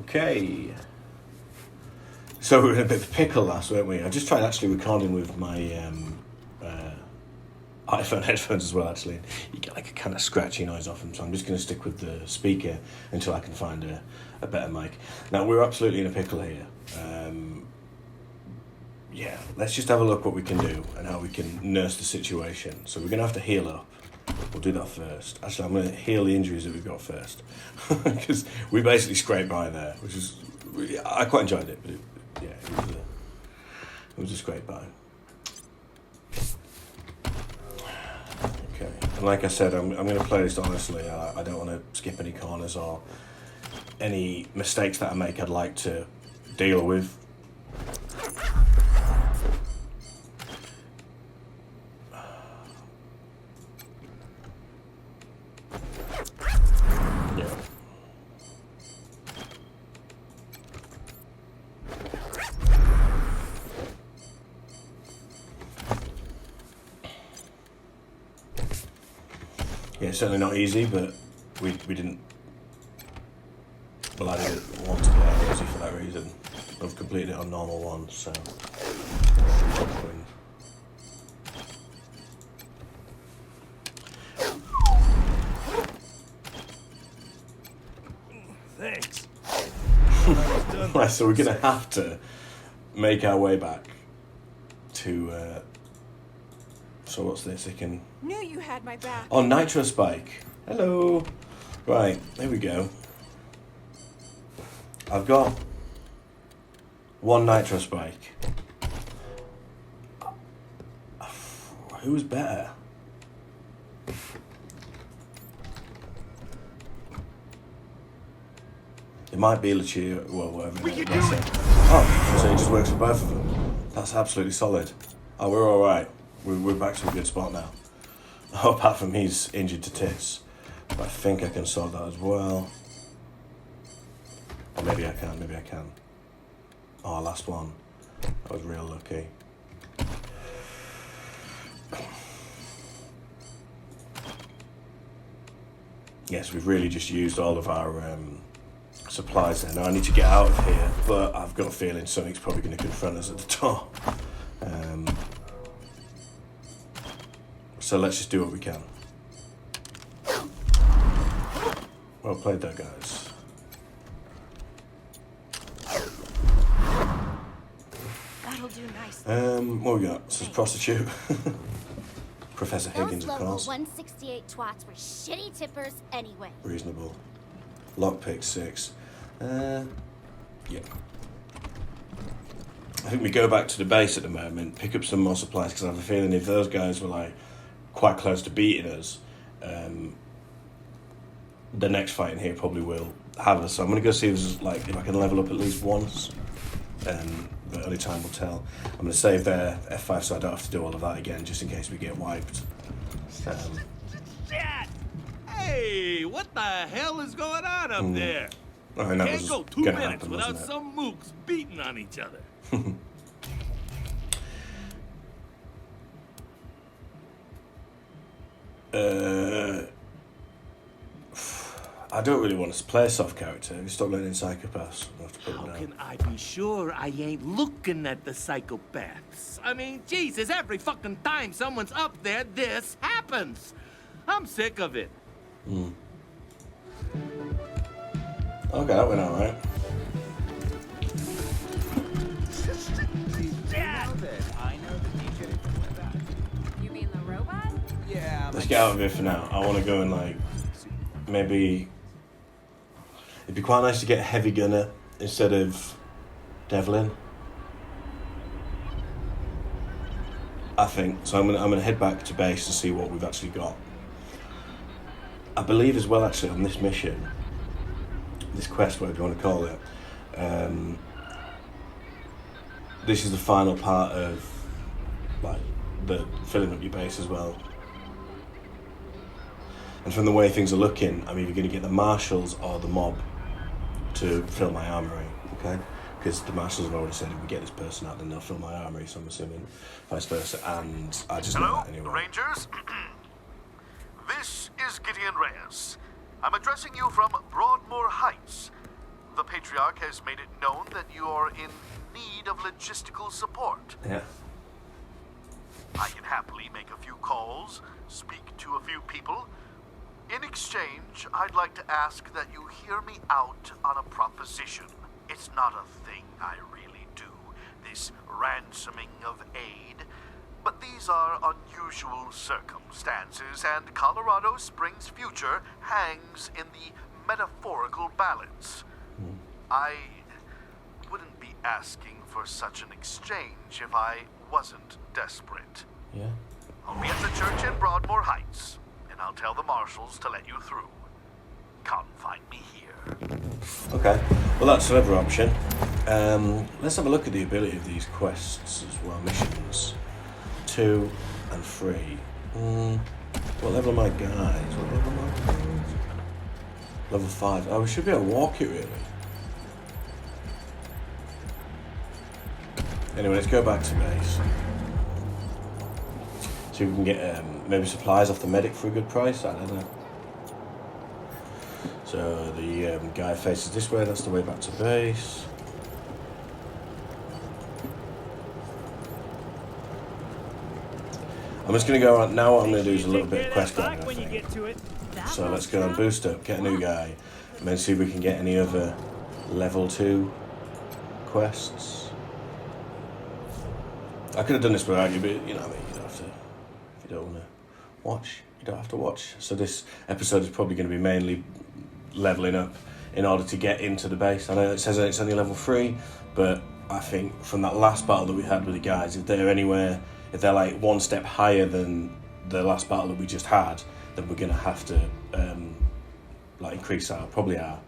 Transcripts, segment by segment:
Okay. So we were in a bit of a pickle last, weren't we? I just tried actually recording with my iPhone headphones as well, actually. You get like a kind of scratchy noise off them, so I'm just going to stick with the speaker until I can find a better mic. Now, we're absolutely in a pickle here. Yeah, let's just have a look what we can do and how we can nurse the situation. So we're going to have to heal up. We'll do that first. Actually, I'm going to heal the injuries that we've got first. Because we basically scraped by there, which is... I quite enjoyed it, but it was a scrape by. Okay, and like I said, I'm going to play this honestly. I don't want to skip any corners or any mistakes that I make I'd like to deal with. Yeah, it's certainly not easy, but we didn't... Well, I didn't want to play it easy for that reason. I've completed it on normal ones, so... Thanks. Right, so we're going to have to make our way back to... So what's this? I can... Knew you had my back. Oh, Nitro Spike. Hello. Right, there we go. I've got one Nitro Spike. Who's better? It might be Lucia, well, whatever. Oh, so it just works for both of them. That's absolutely solid. Oh, we're all right. We're back to a good spot now. Oh, apart from he's injured to tits. But I think I can sort that as well. Or maybe I can. Oh, last one. That was real lucky. Yes, we've really just used all of our supplies there. Now I need to get out of here, but I've got a feeling something's probably going to confront us at the door. So let's just do what we can. Well played there, guys. That'll do nicely. What we got? This is prostitute. Professor Higgins, of course. Those local 168 twats were shitty tippers anyway. Reasonable. Lockpick 6. Yeah. I think we go back to the base at the moment, pick up some more supplies, because I have a feeling if those guys were like quite close to beating us, the next fight in here probably will have us. So I'm going to go see if I can level up at least once. But only time will tell. I'm going to save their F5 so I don't have to do all of that again, just in case we get wiped. Hey, what the hell is going on up there? I mean, that Can't was go 2 gonna minutes happen, without wasn't it? some mooks beating on each other. I don't really want to play a soft character. If you stop learning psychopaths, I'll have to put them How down. can I be sure I ain't looking at the psychopaths? I mean, Jesus, every fucking time someone's up there, this happens. I'm sick of it. Okay, that went alright. You mean the robot? Yeah. Let's get out of here for now. I want to go and maybe... It'd be quite nice to get a heavy gunner instead of Devlin. I think. So I'm gonna head back to base to see what we've actually got. I believe as well, actually, on this mission, this quest, whatever you want to call it, this is the final part of the filling up your base as well. And from the way things are looking, I'm either going to get the marshals or the mob to fill my armory, okay? Because the marshals have already said if we get this person out, then they'll fill my armory, so I'm assuming vice versa, and I just know that anyway. Rangers. This is Gideon Reyes. I'm addressing you from Broadmoor Heights. The Patriarch has made it known that you are in need of logistical support. Yeah. I can happily make a few calls, speak to a few people. In exchange, I'd like to ask that you hear me out on a proposition. It's not a thing I really do, this ransoming of aid. But these are unusual circumstances, and Colorado Springs' future hangs in the metaphorical balance. I wouldn't be asking for such an exchange if I wasn't desperate. Yeah. I'll be at the church in Broadmoor Heights, and I'll tell the marshals to let you through. Come find me here. Okay. Well, that's another option. Let's have a look at the ability of these quests as well. Missions 2 and 3. What level am I, guys? What level am I, guys? Level 5. Oh, we should be able to walk it, really. Anyway, let's go back to base. See if we can get maybe supplies off the medic for a good price. I don't know. So the guy faces this way. That's the way back to base. I'm just going to go on. Now what I'm going to do is a little bit of quest grind, I think. So let's go and boost up, get a new guy, and then see if we can get any other level 2 quests. I could have done this without you, but you know what I mean, you don't have to. If you don't want to watch, you don't have to watch. So this episode is probably going to be mainly leveling up in order to get into the base. I know it says it's only level 3, but I think from that last battle that we had with the guys, if they're like one step higher than the last battle that we just had, then we're going to have to like increase our, probably our,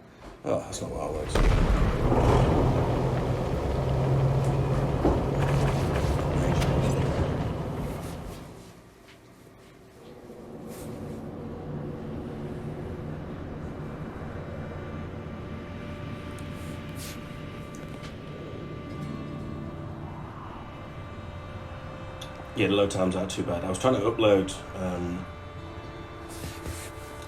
oh, that's not what I was. Yeah, the load times aren't too bad. I was trying to upload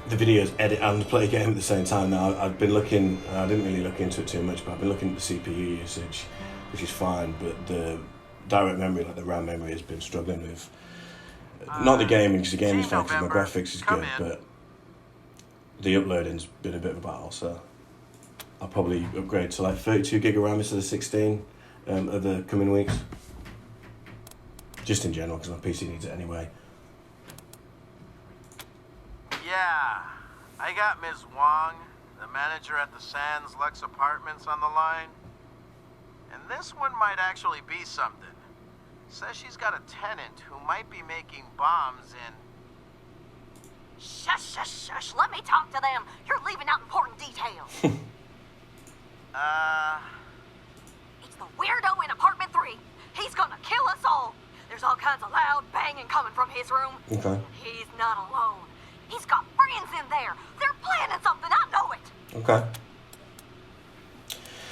the videos, edit and play a game at the same time. Now, I've been looking, I didn't really look into it too much, but I've been looking at the CPU usage, which is fine, but the direct memory, like the RAM memory, has been struggling with. Not the gaming, because the gaming's fine, because my graphics is good, but the uploading's been a bit of a battle, so I'll probably upgrade to like 32 gig of RAM instead of 16 over the coming weeks. Just in general, because my PC needs it anyway. Yeah, I got Ms. Wong, the manager at the Sands Lux Apartments, on the line. And this one might actually be something. Says she's got a tenant who might be making bombs in... Shush, shush, shush. Let me talk to them. You're leaving out important details. It's the weirdo in apartment 3. He's gonna kill us all. There's all kinds of loud banging coming from his room. Okay. He's not alone. He's got friends in there. They're planning something. I know it. Okay.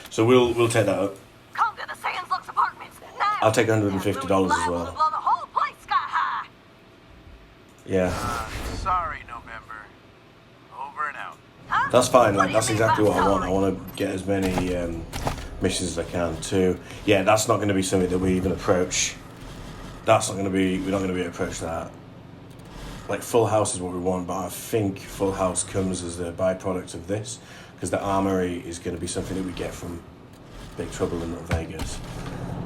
So we'll take that up. Come to the Sands Lux Apartments now. I'll take $150 as Liable to well. blow the whole place sky high. Yeah. Sorry, November. Over and out. Huh? That's fine, What like do you that's mean exactly by what I want. I sorry? want to get as many missions as I can too. Yeah, that's not going to be something that we even approach. That's not going to be, we're not going to be able to approach that. Like full house is what we want, but I think full house comes as a byproduct of this, because the armory is going to be something that we get from Big Trouble in Little Vegas.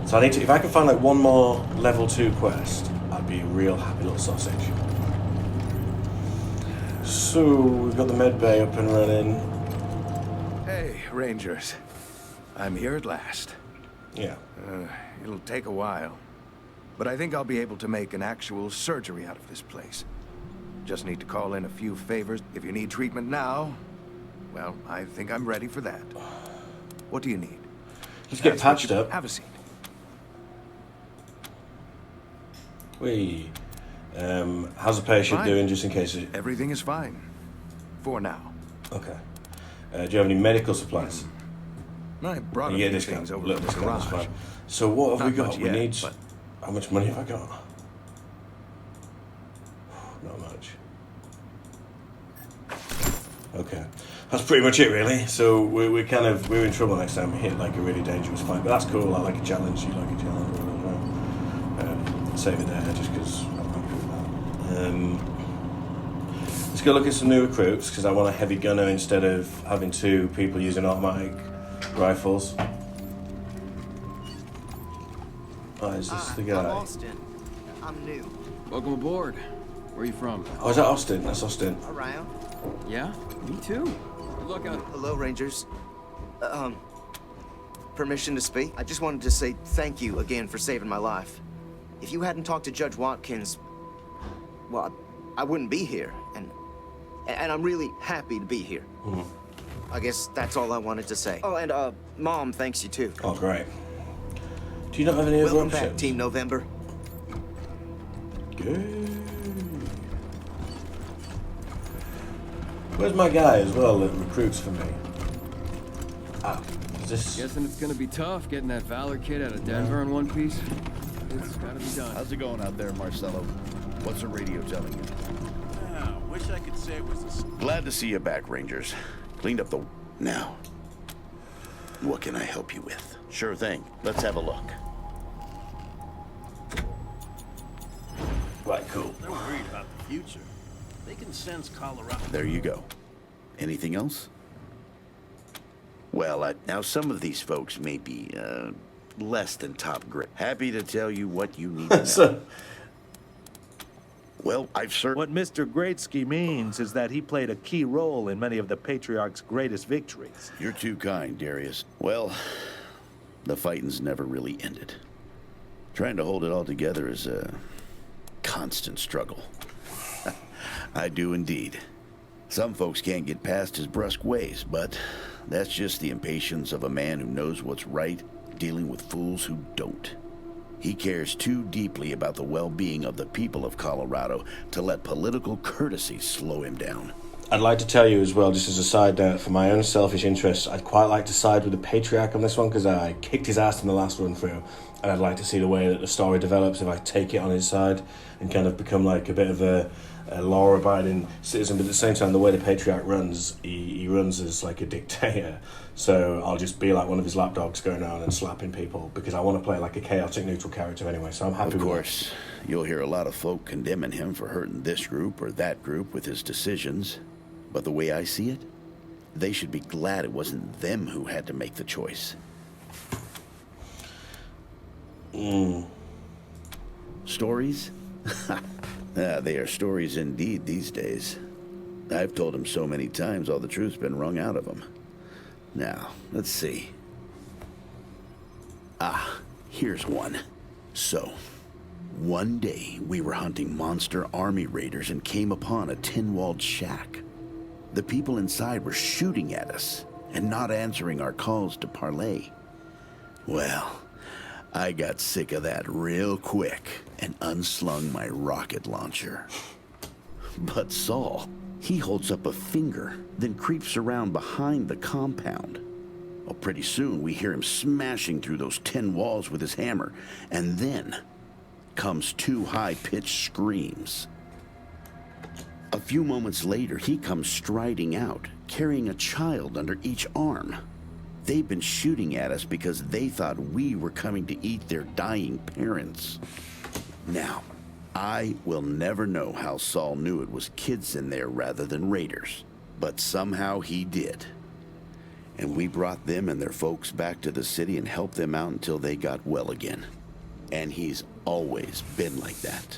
So I need to, if I can find like one more level 2 quest, I'd be a real happy little sausage. So we've got the med bay up and running. Hey, Rangers. I'm here at last. Yeah. It'll take a while, but I think I'll be able to make an actual surgery out of this place. Just need to call in a few favors. If you need treatment now, well, I think I'm ready for that. What do you need? Let's get That's what patched you- up. Have a seat. How's the patient Fine. doing, just in case it... Everything is fine. For now. Okay. Do you have any medical supplies? I brought You a get few discount. things over Little to the discount, that's garage. fine. So what have we Not got? much We yet, need... but- How much money have I got? Not much. Okay. that's pretty much it, really. So we're in trouble next time we hit like a really dangerous fight. But that's cool. I like a challenge. You like a challenge. Save it there, just because I'm happy with that. Let's go look at some new recruits because I want a heavy gunner instead of having 2 people using automatic rifles. Oh, is this the guy? I'm Austin. I'm new. Welcome aboard. Where are you from? Oh, is that Austin? That's Austin. Around. Yeah, me too. Good luck out. Hello, Rangers. Permission to speak? I just wanted to say thank you again for saving my life. If you hadn't talked to Judge Watkins, well, I wouldn't be here, and I'm really happy to be here. I guess that's all I wanted to say. Oh, and Mom thanks you too. Oh, great. Do you not have any other Welcome options? back, Team November. Good. Where's my guy as well that recruits for me? Ah, is this... Guessing it's gonna be tough getting that Valor kid out of Denver in one piece. It's gotta be done. How's it going out there, Marcelo? What's the radio telling you? Wish I could say it was a... Glad to see you back, Rangers. Cleaned up the... Now, what can I help you with? Sure thing. Let's have a look. Right, cool. They're worried about the future. They can sense Colorado. There you go. Anything else? Well, now some of these folks may be, less than top grade. Happy to tell you what you need to know. Well, I've certainly... What Mr. Greatsky means is that he played a key role in many of the Patriarch's greatest victories. You're too kind, Darius. Well, the fighting's never really ended. Trying to hold it all together is a constant struggle. I do indeed. Some folks can't get past his brusque ways, but that's just the impatience of a man who knows what's right, dealing with fools who don't. He cares too deeply about the well-being of the people of Colorado to let political courtesy slow him down. I'd like to tell you as well, just as a side note, for my own selfish interests, I'd quite like to side with the Patriarch on this one because I kicked his ass in the last run through, and I'd like to see the way that the story develops if I take it on his side and kind of become like a bit of a law-abiding citizen. But at the same time, the way the Patriarch runs, he runs as like a dictator. So I'll just be like one of his lapdogs going around and slapping people because I want to play like a chaotic neutral character anyway. So I'm happy. Of course, you'll hear a lot of folk condemning him for hurting this group or that group with his decisions. But the way I see it, they should be glad it wasn't them who had to make the choice. Stories? They are stories indeed these days. I've told him so many times all the truth's been wrung out of him. Now, let's see. Here's one. So, one day we were hunting monster army raiders and came upon a tin-walled shack. The people inside were shooting at us and not answering our calls to parley. Well, I got sick of that real quick and unslung my rocket launcher. But Saul, he holds up a finger, then creeps around behind the compound. Well, pretty soon we hear him smashing through those tin walls with his hammer, and then comes 2 high-pitched screams. A few moments later, he comes striding out, carrying a child under each arm. They've been shooting at us because they thought we were coming to eat their dying parents. Now, I will never know how Saul knew it was kids in there rather than raiders, but somehow he did. And we brought them and their folks back to the city and helped them out until they got well again. And he's always been like that.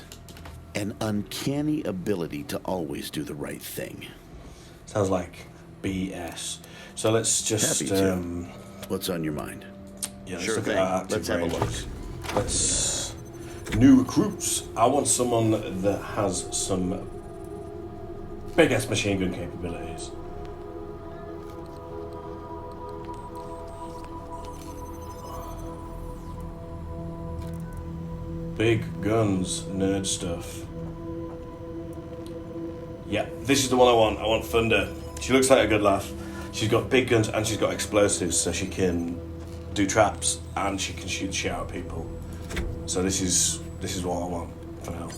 An uncanny ability to always do the right thing. Sounds like BS. So let's just... Happy to. What's on your mind? Yeah, Sure let's thing. look at our active Let's have a rangers. look. Let's... New recruits. I want someone that has some big-ass machine gun capabilities. Big guns, nerd stuff. Yeah, this is the one I want. I want Thunder. She looks like a good laugh. She's got big guns and she's got explosives, so she can do traps and she can shoot shit out at people. So this is what I want for now.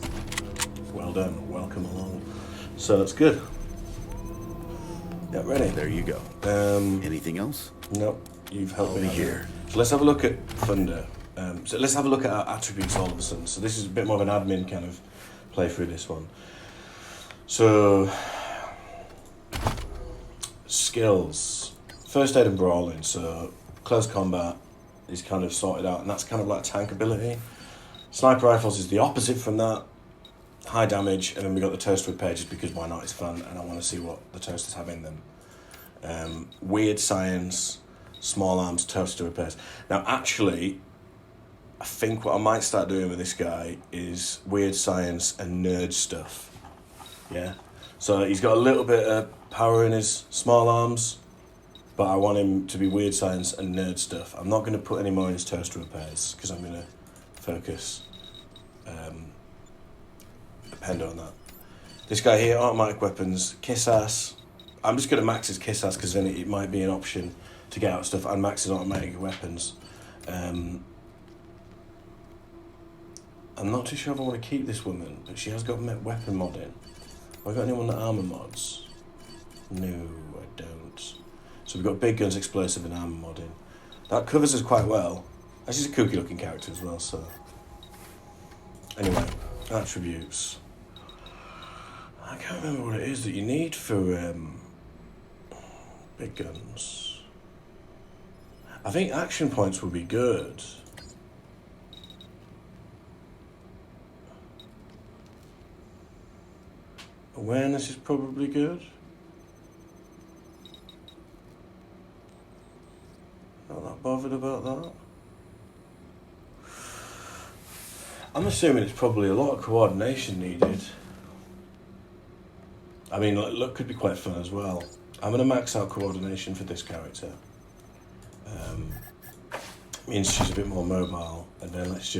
Well done. Welcome along. So that's good. Yeah, ready. There you go. Anything else? Nope. You've helped I'll me be here. So let's have a look at Thunder. So let's have a look at our attributes all of a sudden. So this is a bit more of an admin kind of playthrough, this one. So, skills. First aid and brawling. So, close combat is kind of sorted out, and that's kind of like tank ability. Sniper rifles is the opposite from that. High damage, and then we got the toaster repair just because why not, it's fun, and I want to see what the toasters have in them. Weird science, small arms, toaster repairs. Now, actually, I think what I might start doing with this guy is weird science and nerd stuff. Yeah? So he's got a little bit of power in his small arms, but I want him to be weird science and nerd stuff. I'm not going to put any more in his toaster repairs, because I'm going to focus depend on that. This guy here, automatic weapons, kiss ass. I'm just going to max his kiss ass, because then it might be an option to get out stuff, and max his automatic weapons. I'm not too sure if I want to keep this woman, but she has got weapon modding. Have I got anyone that armor mods? No, I don't. So we've got big guns, explosive, and armor modding. That covers us quite well. And she's a kooky looking character as well, so. Anyway, attributes. I can't remember what it is that you need for big guns. I think action points would be good. Awareness is probably good. Not that bothered about that. I'm assuming it's probably a lot of coordination needed. I mean, look could be quite fun as well. I'm going to max out coordination for this character. Means she's a bit more mobile, and then let's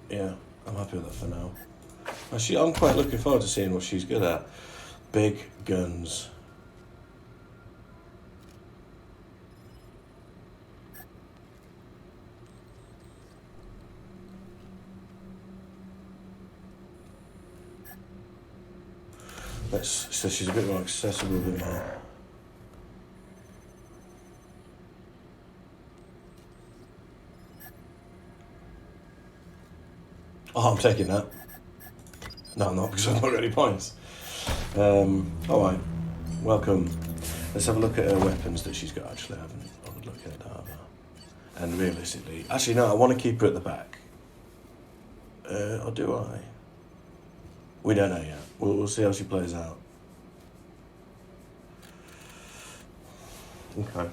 yeah, I'm happy with that for now. Actually, I'm quite looking forward to seeing what she's good at. Big guns. So she's a bit more accessible, a bit more. Oh, I'm taking that. No, I'm not, because I've not got any points. Alright. Welcome. Let's have a look at her weapons that she's got, actually. I haven't bothered looking at that, have I? And realistically... Actually, no, I want to keep her at the back. Or do I? We don't know yet. We'll see how she plays out. Okay.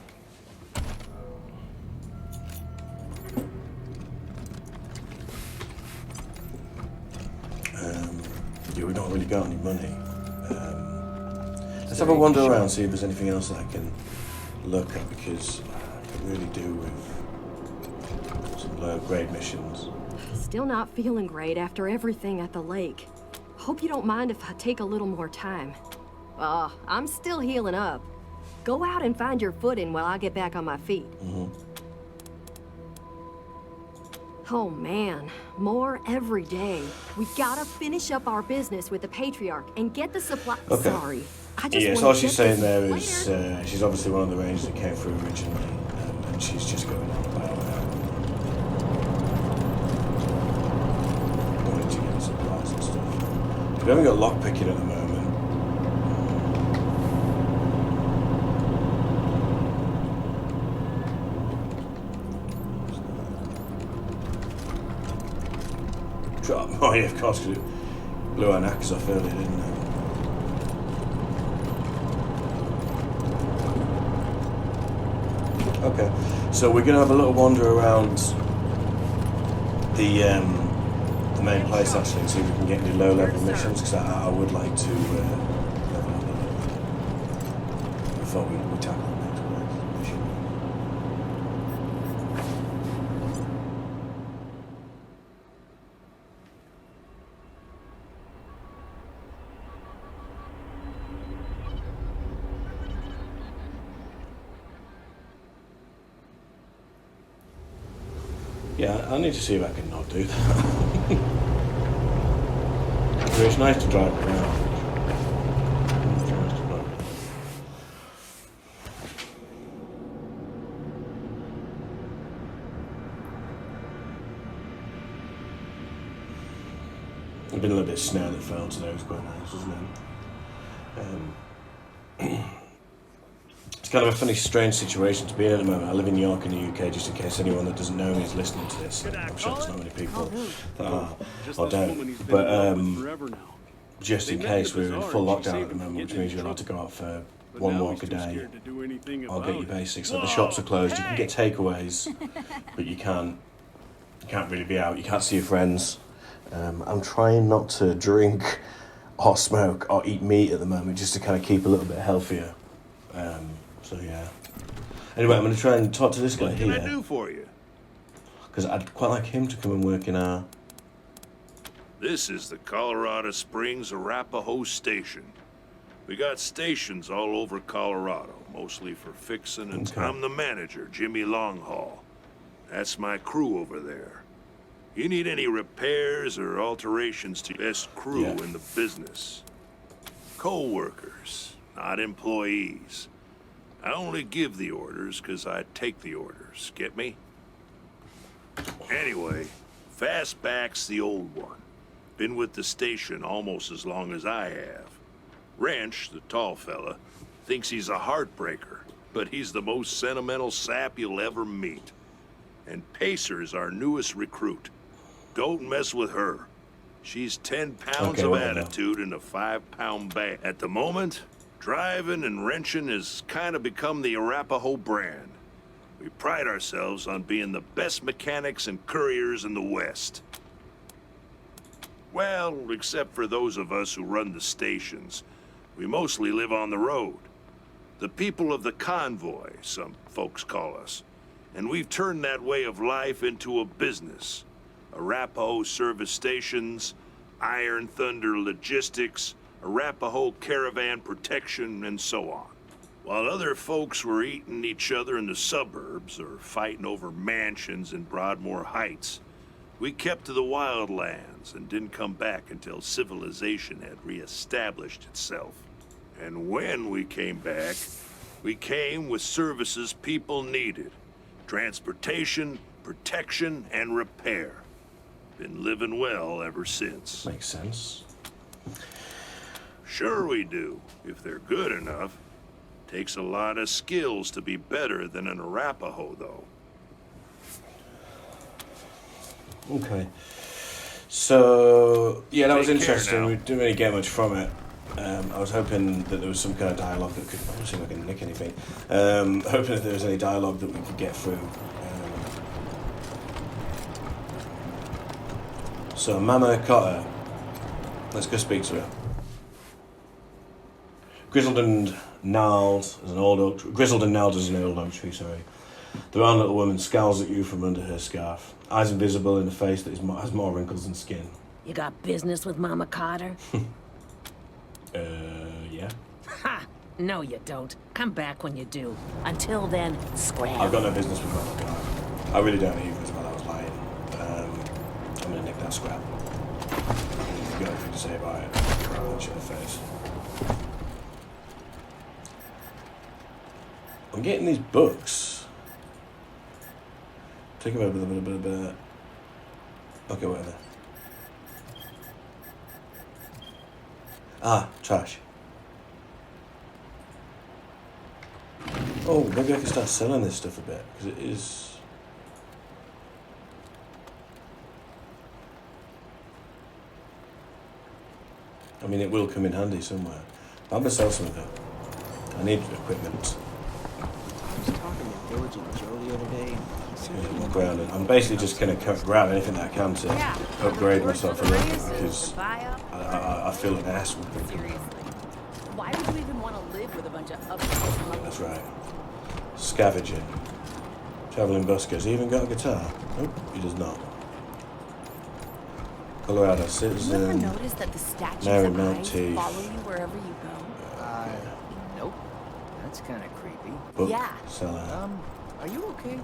Yeah, we don't really got any money. Let's have a wander around, see if there's anything else that I can look at, because I can really do with some low grade missions. Still not feeling great after everything at the lake. Hope you don't mind if I take a little more time. I'm still healing up. Go out and find your footing while I get back on my feet. Oh man, more every day. We gotta finish up our business with the Patriarch and get the supply. Okay. Sorry, I just yeah, want so all to she's get saying this there is later. she's obviously one of the rangers that came through originally, and she's just going on about wanting to get supplies and stuff. We haven't got lockpicking at the moment. Oh yeah, of course, because it blew our knackers off earlier, didn't it? Okay, so we're going to have a little wander around the main place actually, and see if we can get any low-level missions, because I would like to level up a little bit before we tackle the next mission. Yeah, I need to see if I can not do that. It's nice to drive around. I've been a little bit of snow that fell today. It was quite nice, wasn't it? It's kind of a funny, strange situation to be in at the moment. I live in York in the UK, just in case anyone that doesn't know me is listening to this. I'm sure there's not many people that are or don't. But just in case, we're in full lockdown at the moment, which means you're allowed to go out for one walk a day or get your basics. So the shops are closed. You can get takeaways, but you can't really be out. You can't see your friends. I'm trying not to drink or smoke or eat meat at the moment, just to kind of keep a little bit healthier. So yeah. Anyway, I'm going to try and talk to this guy here. What can I do for you? Because I'd quite like him to come and work in our... This is the Colorado Springs Arapahoe Station. We got stations all over Colorado, mostly for fixing, and I'm the manager, Jimmy Longhaul. That's my crew over there. You need any repairs or alterations to best crew in the business. Co-workers, not employees. I only give the orders because I take the orders, get me? Anyway, Fastback's the old one. Been with the station almost as long as I have. Wrench, the tall fella, thinks he's a heartbreaker, but he's the most sentimental sap you'll ever meet. And Pacer's our newest recruit. Don't mess with her. She's 10 pounds of attitude in a 5-pound bag. At the moment, driving and wrenching has kind of become the Arapahoe brand. We pride ourselves on being the best mechanics and couriers in the West. Well, except for those of us who run the stations. We mostly live on the road. The people of the convoy, some folks call us. And we've turned that way of life into a business. Arapahoe Service Stations, Iron Thunder Logistics, Arapahoe Caravan Protection, and so on. While other folks were eating each other in the suburbs or fighting over mansions in Broadmoor Heights, we kept to the wildlands and didn't come back until civilization had reestablished itself. And when we came back, we came with services people needed. Transportation, protection, and repair. Been living well ever since. Makes sense. Sure we do, if they're good enough. Takes a lot of skills to be better than an Arapahoe, though. Okay. So, yeah, that was interesting. We didn't really get much from it. I was hoping that there was some kind of dialogue that could... I'm not seeing if I can nick anything. Hoping that there was any dialogue that we could get through. So, Mama Cotter. Let's go speak to her. Grizzled and gnarled as an old oak tree. Grizzled and gnarled as an old oak tree, sorry. The round little woman scowls at you from under her scarf. Eyes invisible in a face that has more wrinkles than skin. You got business with Mama Cotter? Yeah. Ha! No, you don't. Come back when you do. Until then, scram. I've got no business with Mama Cotter. I really don't either, as well. I was lying. I'm gonna nick that scrap. If you've got anything to say about it, I'll punch you in the face. I'm getting these books. Take them over. Okay, whatever. Ah, trash. Oh, maybe I can start selling this stuff a bit, because it is... I mean, it will come in handy somewhere. But I'm going to sell some of it. I need equipment. I was talking to Village and Joe the other day. I'm basically just going to grab anything that I can to upgrade myself a little bit, because I feel an ass with them. Why would you even want to live with a bunch of upset? That's right. Scavenging. Traveling buskers. He even got a guitar? Nope, he does not. Colorado citizen. You ever notice that the statues Mary of eyes Mountie. follow you wherever you go? Nope. That's kind of creepy. Book Yeah. seller. Are you okay?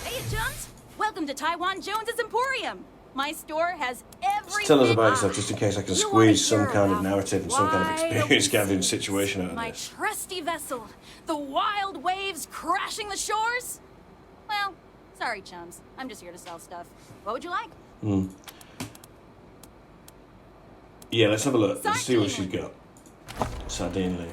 Hey, Jones! Welcome to Taiwan Jones's Emporium! My store has everything. Just tell us about yourself, just in case I can You wanna squeeze some hear kind of about narrative and some kind of wide experience open gathering sea, situation out of my this. trusty vessel, the wild waves crashing the shores? Well, sorry, chums. I'm just here to sell stuff. What would you like? Hmm. Yeah, let's have a look. Let's see what she's got. Sardine Lou.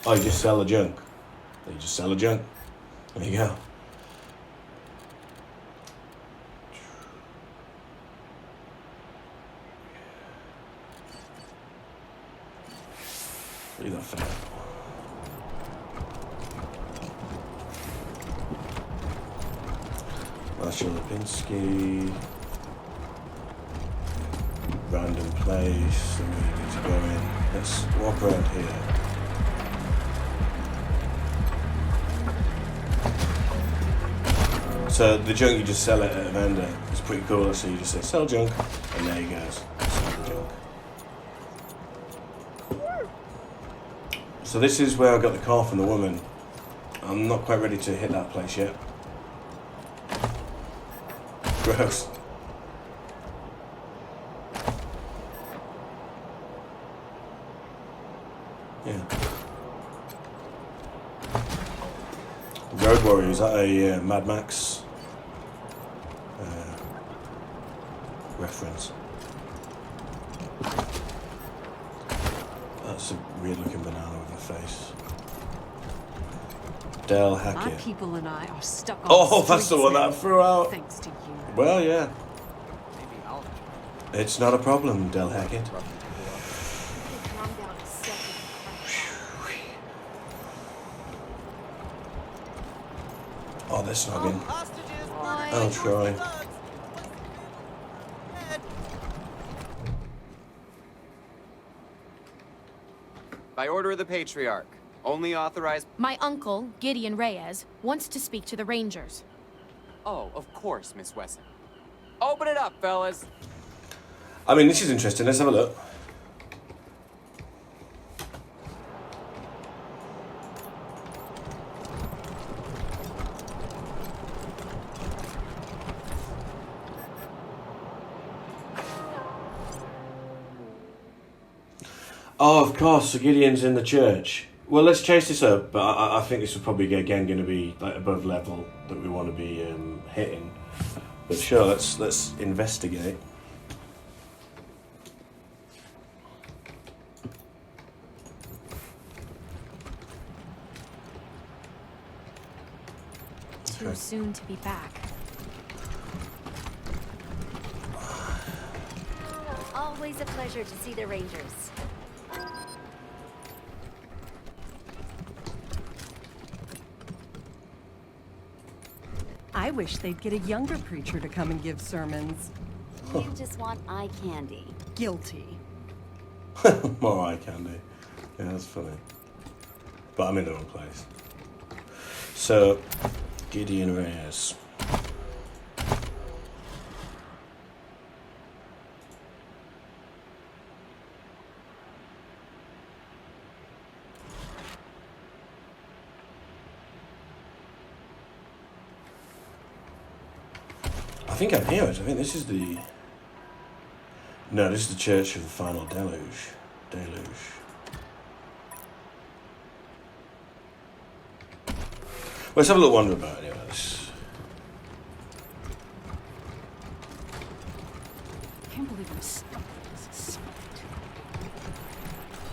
Oh, you just sell a junk. You just sell a junk. There you go. Look at that fella. Marshall Lipinski. Random place. And we need to go in. Let's walk around here. So the junk you just sell it at a vendor. It's pretty cool. So you just say sell junk, and there he goes. Sell the junk. So this is where I got the call from the woman. I'm not quite ready to hit that place yet. Gross. Yeah. Road Warrior, is that a Mad Max reference? That's a weird looking banana with a face. Del My Hackett. people and I are stuck on Oh, that's the one that I streets threw out. thanks to you. Well, yeah. It's not a problem, Del Hackett. Oh, they're snogging. I'll try. By order of the Patriarch, only authorized... My uncle, Gideon Reyes, wants to speak to the Rangers. Oh, of course, Miss Wesson. Open it up, fellas. I mean, this is interesting. Let's have a look. Oh, of course, so Gideon's in the church. Well, let's chase this up, but I think this is probably, again, going to be like above level that we want to be hitting. But sure, let's investigate. Too soon to be back. Always a pleasure to see the Rangers. I wish they'd get a younger preacher to come and give sermons. You just want eye candy. Guilty. More eye candy. Yeah, that's funny. But I'm in the wrong place. So, Gideon Reyes. I think I'm here. I think this is the... No, this is the Church of the Final Deluge. Let's have a little wander about anyway. I can't believe I'm stuck with this spot.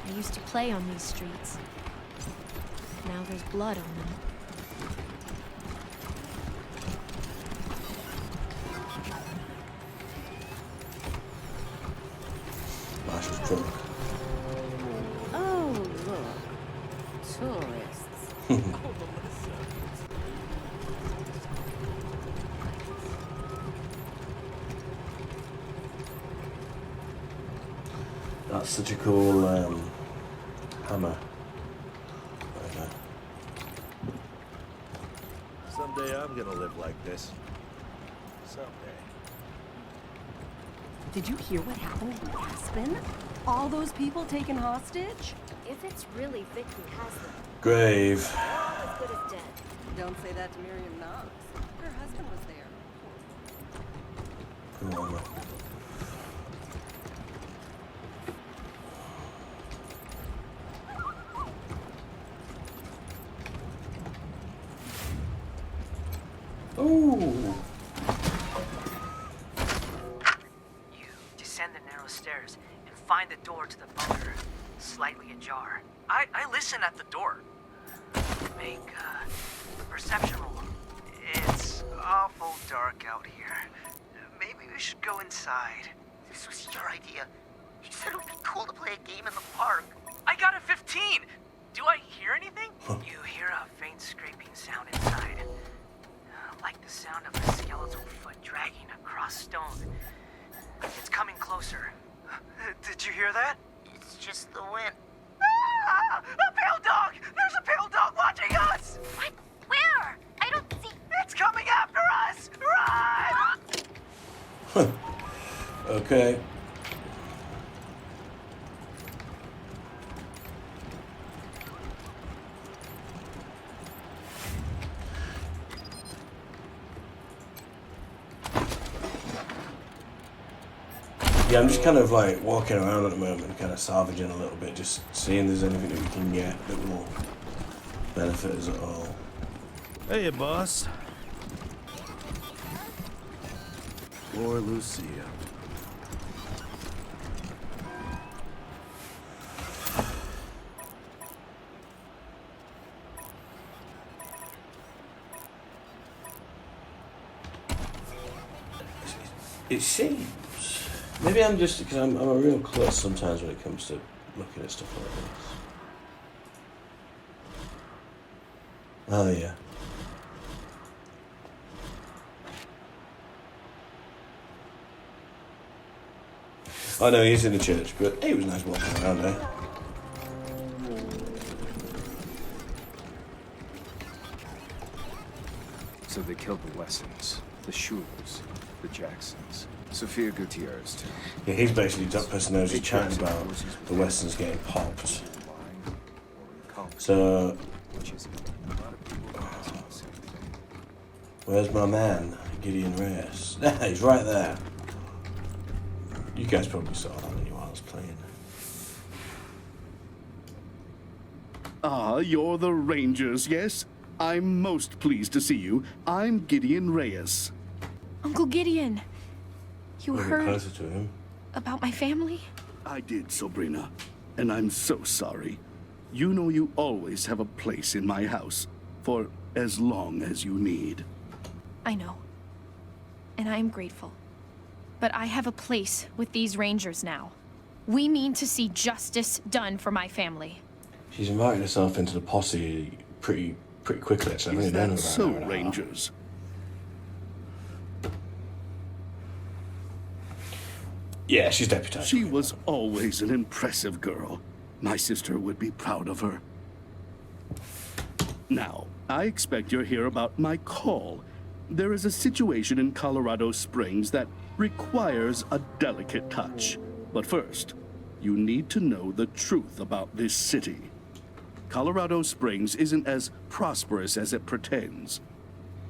I used to play on these streets. Now there's blood on them. Marshall's drunk. Oh, look. Tourists. That's such a cool hammer. Someday I'm gonna live like this. Someday. Did you hear what happened in Aspen? All those people taken hostage? If it's really Vic who has them, Grave. they're all as good as dead. Don't say that to Miriam Knox. Her husband was there. Come on, man. Ooh. You descend the narrow stairs and find the door to the bunker slightly ajar. I listen at the door. Make a perception roll. It's awful dark out here. Maybe we should go inside. This was your idea. You said it would be cool to play a game in the park. I got a 15! Do I hear anything? You hear a faint scraping sound inside. Like the sound of a skeletal foot dragging across stone. It's coming closer. Did you hear that? It's just the wind. Ah! A pale dog! There's a pale dog watching us! What? Where? I don't see... It's coming after us! Run! Okay. Yeah, I'm just kind of like walking around at the moment, kind of salvaging a little bit, just seeing if there's anything that we can get that will benefit us at all. Hey, boss. Poor Lucia. It seems. Maybe I'm just, because I'm a real klutz sometimes when it comes to looking at stuff like this. Oh, yeah. I know he's in the church, but it was nice walking around there. So they killed the Wessons, the Schulers, the Jacksons, Sophia Gutierrez too. Yeah, he's basically that person knows he's chatting about the Westerns getting popped. So, where's my man, Gideon Reyes? He's right there. You guys probably saw that when you while I was playing. Ah, you're the Rangers, yes? I'm most pleased to see you. I'm Gideon Reyes. Uncle Gideon, you heard closer to him. about my family? I did, Sabrina, and I'm so sorry. You know you always have a place in my house, for as long as you need. I know. And I am grateful. But I have a place with these Rangers now. We mean to see justice done for my family. She's invited herself into the posse pretty quickly, actually. I've only known her about So, an hour and a half. Rangers? Yeah, she's deputized. She was always an impressive girl. My sister would be proud of her. Now, I expect you're here about my call. There is a situation in Colorado Springs that requires a delicate touch. But first, you need to know the truth about this city. Colorado Springs isn't as prosperous as it pretends.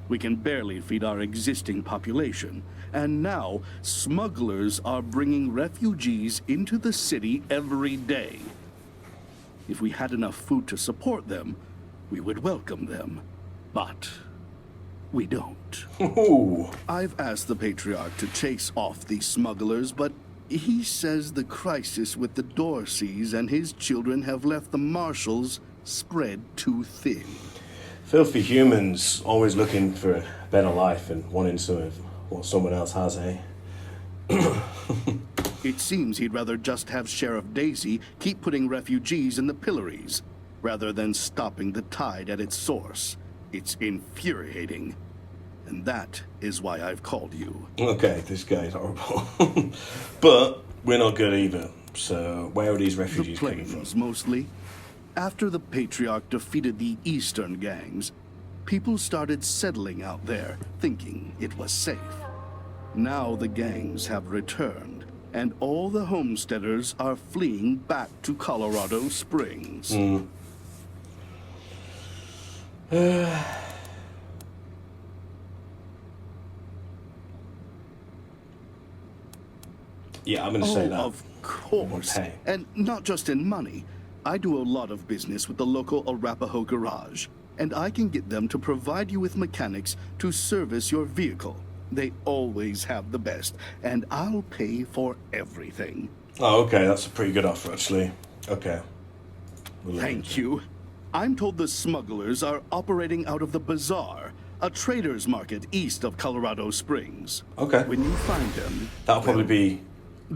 We can barely feed our existing population, and now smugglers are bringing refugees into the city every day. If we had enough food to support them, we would welcome them. But we don't. Ooh. I've asked the Patriarch to chase off these smugglers, but he says the crisis with the Dorseys and his children have left the Marshals spread too thin. Filthy humans, always looking for a better life and wanting some of what someone else has, eh? It seems he'd rather just have Sheriff Daisy keep putting refugees in the pillories, rather than stopping the tide at its source. It's infuriating. And that is why I've called you. Okay, this guy's horrible. But we're not good either. So where are these refugees coming from? Mostly. After the Patriarch defeated the Eastern gangs, people started settling out there, thinking it was safe. Now the gangs have returned, and all the homesteaders are fleeing back to Colorado Springs. Yeah, I'm going to say that. Of course. And not just in money. I do a lot of business with the local Arapaho garage, and I can get them to provide you with mechanics to service your vehicle. They always have the best, and I'll pay for everything. Oh, okay, that's a pretty good offer, actually. Okay. Thank you. I'm told the smugglers are operating out of the Bazaar, a trader's market east of Colorado Springs. Okay. When you find them, that'll probably be...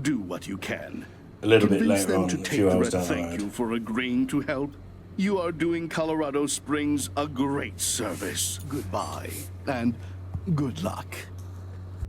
do what you can. A little bit Convince later them on, to a take few the hours red down the thank road. you for agreeing to help. You are doing Colorado Springs a great service. Goodbye, and good luck.